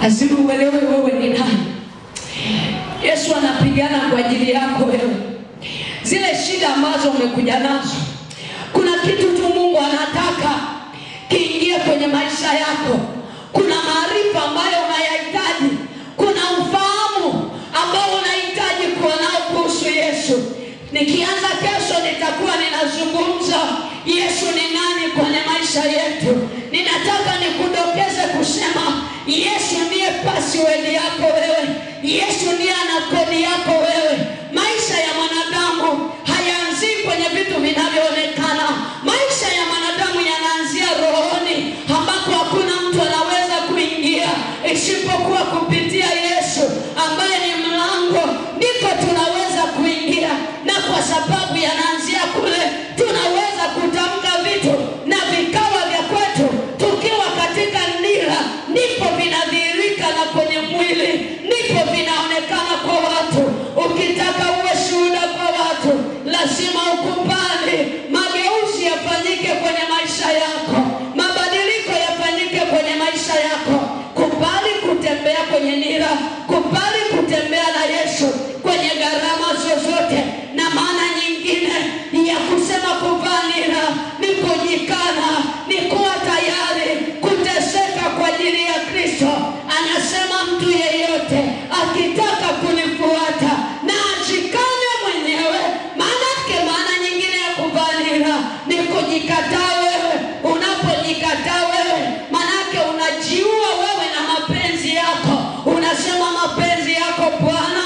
Lazima uelewe wewe ni nani. Yesu anapigana kwa ajili yako wewe. Zile shida ambazo umekuja nazo, kuna kitu tu Mungu anataka kiingie kwenye maisha yako. Kuna maarifa ambayo unayahitaji, kuna ufahamu ambao unahitaji kuwa nao kuhusu Yesu. Nikianza kesho nitakuwa ninazungumza Yesu ni nani kwenye maisha yetu. Ninataka nikudokeze kusema Yesu ndiye password yako wewe. Yesu ndiye ana kodi yako wewe. Maisha ya mwanadamu hayaanzi kwenye vitu vinavyoonekana. Maisha ya mwanadamu yanaanzia rohoni, ambako hakuna mtu anaweza kuingia isipokuwa kupitia Yesu ambaye ni mlango. Ndiko tunaweza kuingia, na kwa sababu yanaanzia kule, tunaweza kutamka vitu na vikawa vya kwetu tukiwa katika nira. Ndipo vinadhihirika na kwenye mwili, ndipo vinaonekana kwa watu. Ukitaka uwe shuhuda kwa watu, lazima ukubali mageuzi yafanyike kwenye maisha yako, mabadiliko yafanyike kwenye maisha yako. Kubali kutembea kwenye nira, kubali kutembea na Yesu kwenye gharama zozote. Na maana nyingine ya kusema kuvaa nira ni kujikana, ni kuwa tayari kuteseka kwa ajili ya Kristo. Anasema mtu yeyote akitaka kunifuata na ajikane mwenyewe. Maana nyingine ya kuvaa nira ni kujikataa wewe. Unapojikataa wewe, maanake unajiua wewe na mapenzi yako. Unasema mapenzi yako Bwana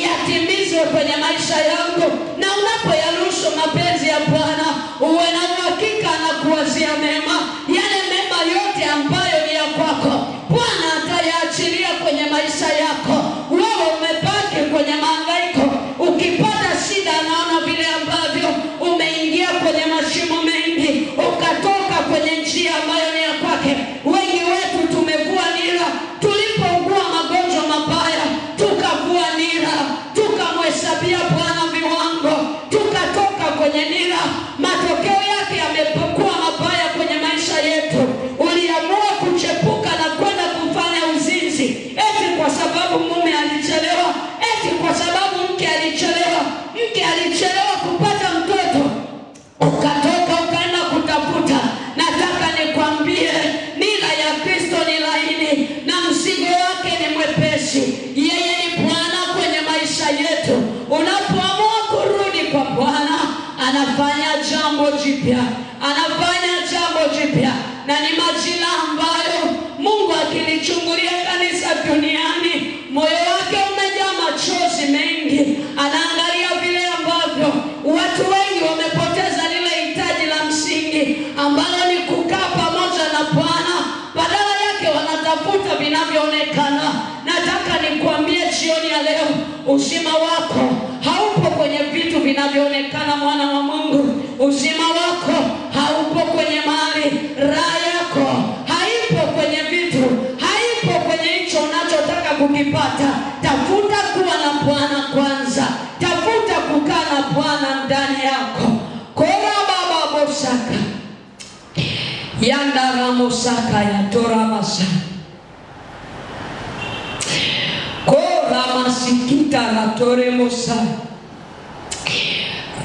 yatimizwe kwenye maisha yangu, na unapoyaruhusu mapenzi ya Bwana, uwe na uhakika na kuwazia mema. Yale mema yote ambayo ni ya kwako, Bwana atayaachilia kwenye maisha yako. Wewe umebaki kwenye mahangaiko, ukipata shida naona vile ambavyo umeingia kwenye mashimo mengi, ukatoka kwenye njia ambayo ni ya kwake. Wengi wetu tumevua nira. Tulipougua magonjwa mabaya, tukavua nira, tukamhesabia Bwana viwango, tukatoka kwenye nira. Matokeo yake yamekuwa mabaya kwenye maisha yetu. Uliamua kuchepuka na kwenda kufanya uzinzi, eti kwa sababu mume alichelewa, eti kwa sababu mke alichelewa kupata mtoto, ukatoka ukaenda kutafuta. Nataka nikwambie, nira ya Kristo ni laini na mzigo wake ni mwepesi. Yeye ni Bwana kwenye maisha yetu. Unapoamua kurudi kwa Bwana, anafanya jambo jipya, anafanya jambo jipya. Na ni majira ambayo Mungu akilichungulia kanisa duniani, moyo wake umejaa machozi mengi. Anaangalia vile ambavyo watu wengi wamepoteza lile hitaji la msingi ambalo ni kukaa pamoja na Bwana. Badala yake wanatafuta vinavyoonekana. Nataka nikwambie jioni ya leo, uzima wako haupo kwenye vitu vinavyoonekana, mwana wa Mungu. Uzima wako haupo kwenye mali. Raha yako haipo kwenye vitu, haipo kwenye hicho unachotaka kukipata. Tafuta kuwa na Bwana kwanza. Tafuta kukaa na Bwana ndani yako. Kora baba bosaka yandara mosaka ya tora masa kora masikita la tore mosa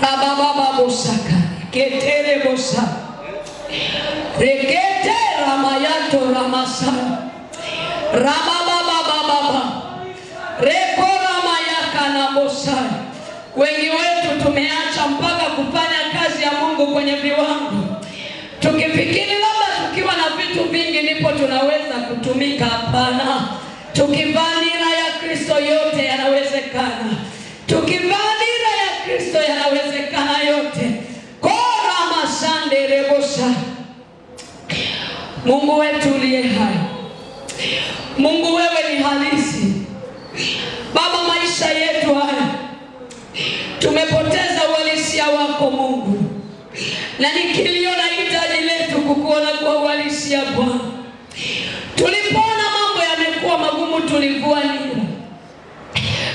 rababa bosaka ketere bosa rekete ramayato ramasa rababa rekora mayaka na bosa. Wengi wetu tumeacha mpaka kufanya kazi ya Mungu kwenye viwango, tukifikiri labda tukiwa na vitu vingi ndipo tunaweza kutumika. Hapana. Tukivaa nira ya Kristo yote yanawezekana. Tukivaa nira ya Kristo yanawezekana yote. Kora masande rebosa. Mungu wetu uliye hai, Mungu wewe ni halisi. Baba, maisha yetu haya tumepoteza uhalisia wako Mungu, na nikiliona hitaji letu kukuona kwa uhalisia Bwana. Tulipoona mambo yamekuwa magumu, tulivua nira,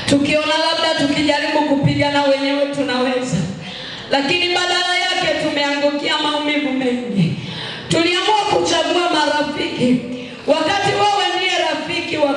tukiona labda tukijaribu kupigana wenyewe tunaweza, lakini badala yake tumeangukia maumivu mengi. Tuliamua kuchagua marafiki, wakati wewe ndiye rafiki wa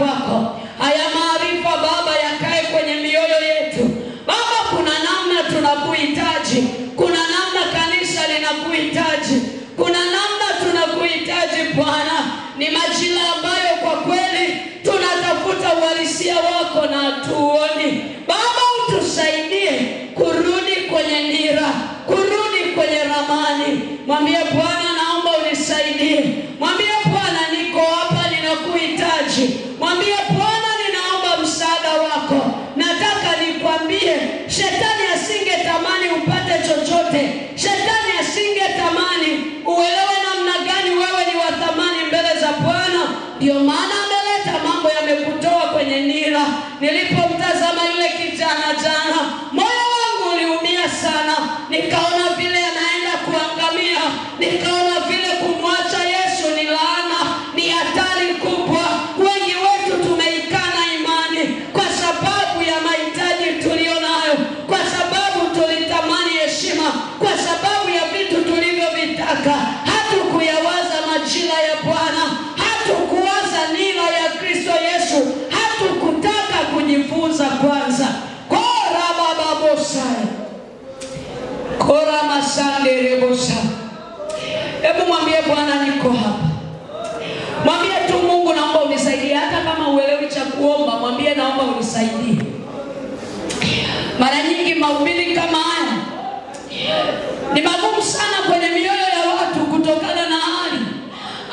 kwako. Haya maarifa Baba yakae kwenye mioyo yetu. Baba, kuna namna tunakuhitaji, kuna namna kanisa linakuhitaji, kuna namna tunakuhitaji Bwana. Ni majira ambayo kwa kweli tunatafuta uhalisia wako na hatuoni. Baba, utusaidie kurudi kwenye nira, kurudi kwenye ramani. Mwambie Bwana, naomba unisaidie. Mwambie Bwana, niko hapa ninakuhitaji. Mwambie Bwana, ninaomba msaada wako. Nataka nikwambie, shetani asingetamani upate chochote. Shetani asingetamani uelewe namna gani wewe ni wa thamani mbele za Bwana. Ndio maana ameleta mambo yamekutoa kwenye nira. Nilipomtazama yule kijana jana, moyo wangu uliumia sana. Nikaona vile anaenda kuangamia. Nikaona vile kumwacha Yesu ni laana, ni hatari kubwa. Wengi wetu tumeikana imani kwa sababu ya mahitaji tulionayo, kwa sababu tulitamani heshima, kwa sababu ya vitu tulivyovitaka. Hatukuyawaza majira ya Bwana, hatukuwaza nira ya Kristo Yesu, hatukutaka kujifunza kwanza. Kora baba bosa, kora masande rebosa. Hebu mwambie Bwana, niko hapa. Mwambie tu Mungu, naomba unisaidie. Hata kama uelewi cha kuomba, mwambie naomba unisaidie. Mara nyingi mahubiri kama haya ni magumu sana kwenye mioyo ya watu, kutokana na hali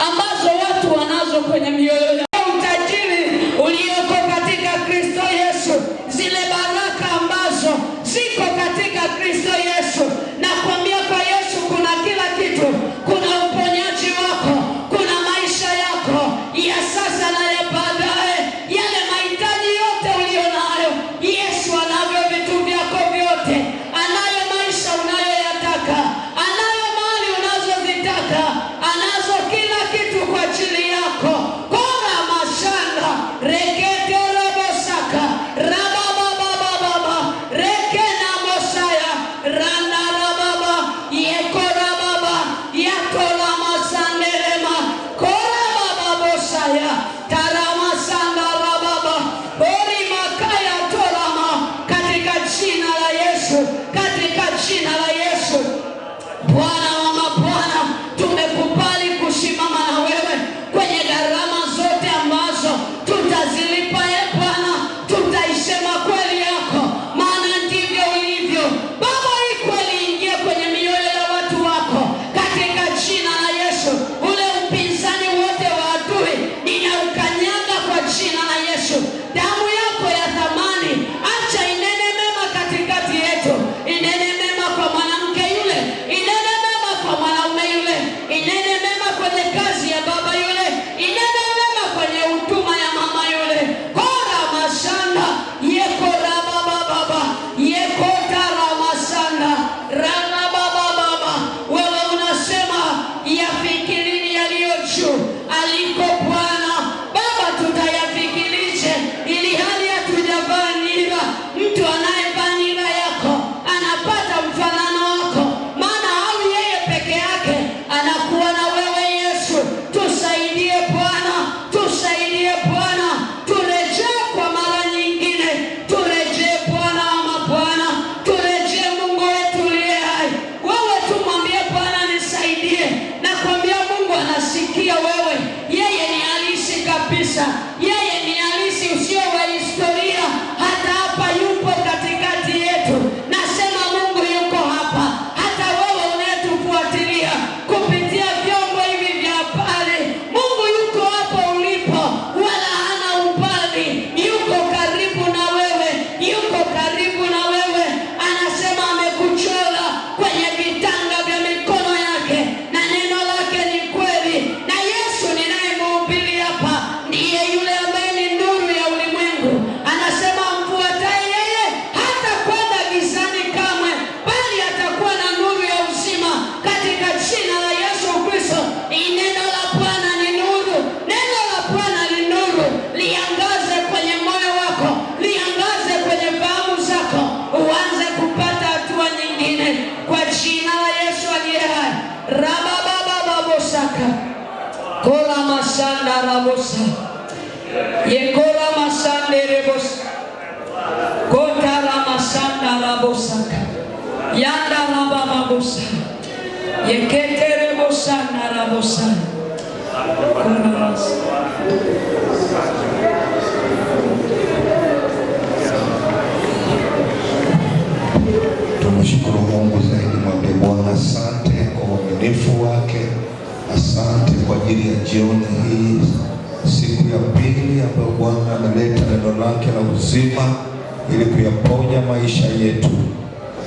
ambazo watu wanazo kwenye mioyo yao. Utajiri ulioko katika Kristo Yesu, zile baraka ambazo ziko katika Kristo Yesu. Na kuambia kwa Yesu kuna kila kitu. Kuna uponyaji wako, kuna maisha yako ya sasa na ya baadaye. Yale mahitaji yote ulionayo, Yesu anavyo vitu vyako vyote. Anayo maisha unayoyataka, anayo mali unazozitaka, anazo kila kitu kwa ajili yako. Kora mashanda rekete rabosaka rabababababa rekena mosaya randa rababa yekora baba yakola masanderema kora baba bosaya tarama sanda rababa ori makaya torama. Katika jina la Yesu, katika jina la Yesu, Bwana wa mabwana, tumekubali kusimama na wewe kwenye gharama zote ambazo tutazilipa. Bwana, tutaisema kweli yako, maana ndivyo ulivyo. Baba, hii kweli ingie kwenye mioyo ya watu wako katika jina la Yesu. Ule upinzani wote wa adui ninaukanyaga kwa jina la Yesu. Damu yako ya thamani, acha inene mema katikati yetu. Inene mema kwa mwanamke yule, inene mema kwa mwanaume yule, inene mema kwenye kazi ya baba yule, inene mema kwenye huduma ya mama yule. Kora mashanda yekora baba baba yekota ramasanda rana baba baba. Wewe unasema yafikirini yaliyo juu aliko Bwana. Baba, tutayafikirije ili hali hatujavaa nira? Mtu anayevaa nira yako anapata mfanano wako, maana au yeye peke yake anakuwa na wewe. Yesu, tusaidie Bwana, tusaidie Bwana. Turejee kwa mara nyingine, turejee Bwana wa mabwana, turejee Mungu wetu uliye hai. Wewe tu mwambie Bwana, nisaidie. Na kuambia Mungu anasikia wewe. Yeye ni halisi kabisa, yeye ni halisi usio wa historia. Hata hapa yupo katikati yetu. Nasema Mungu yuko hapa. Hata wewe unayetufuatilia kupitia vyombo hivi vya habari, Mungu yuko hapo ulipo, wala hana umbali. Yuko karibu na wewe, yuko karibu na wewe. Anasema amekuchora kwenye vitanga vya mikono yake, na neno lake ni kweli. Na Yesu ninayemhubiri hapa ndiye yule ambaye ni nuru ya ulimwengu. Anasema mfuataye yeye hata kwenda gizani kamwe, bali atakuwa na nuru ya uzima. Katika jina la Yesu Kristo, neno la Bwana ni nuru, neno la Bwana ni nuru. Liangaze kwenye moyo wako, liangaze kwenye fahamu zako, uanze kupata hatua nyingine kwa jina la Yesu aliye hai. Rababababosaka kola masanda rabosa Yekora masande rebos. Kota la masanda la bosaka. Yanda la baba bosa. Yekete rebosana la bosa. Tunashukuru Mungu zaidi, mwambie Bwana asante kwa uaminifu wake. Asante kwa ajili ya jioni hii, siku ya pili ambayo Bwana ameleta neno lake la uzima ili kuyaponya maisha yetu.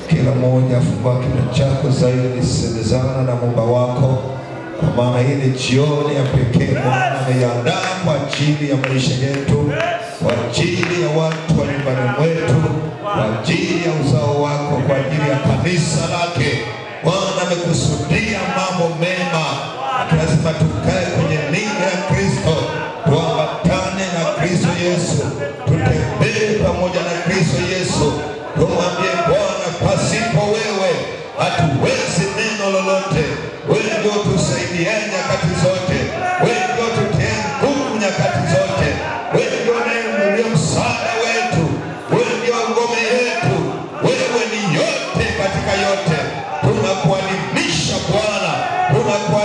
Kila mmoja afungua kinywa chako zaidi, semezana na Muumba wako, kwa maana hii ni jioni ya pekee Bwana ameandaa kwa ajili ya maisha yetu, kwa ajili ya watu wa nyumbani mwetu, kwa ajili ya uzao wako, kwa ajili ya kanisa lake. Bwana amekusudia mambo mema. Lazima tukae kwenye nia ya Kristo, tuambatane na Kristo Yesu, tutembee pamoja na Kristo Yesu. Tumwambie Bwana, pasipo wewe hatuwezi neno lolote. Wewe ndio tusaidie nyakati zote, wewe ndio tutie nguvu nyakati zote, wewe ndio msaada wetu, wewe ndio ngome yetu, wewe ni yote katika yote. Tunakuadhimisha Bwana, tunakuadhimisha